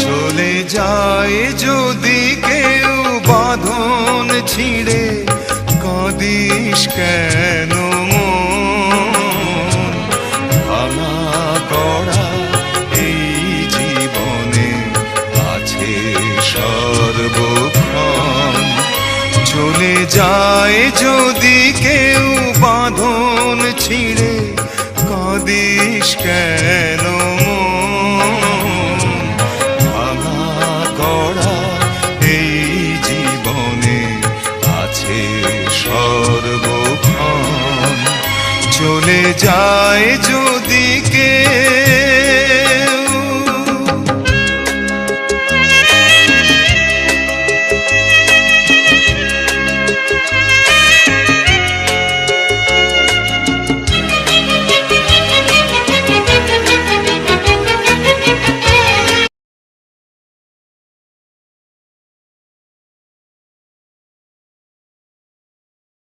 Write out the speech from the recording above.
চলে যায় যদি কেউ বাঁধন ছিঁড়ে, কাঁদিস কেন মন? ভাঙা গড়া এই জীবনে আছে সর্বক্ষণ। চলে যায় যদি কেউ বাঁধন ছিঁড়ে, কাঁদিস কেন মন? ভাঙা গড়া এই জীবনে আছে সর্বক্ষণ। চলে যায় যদি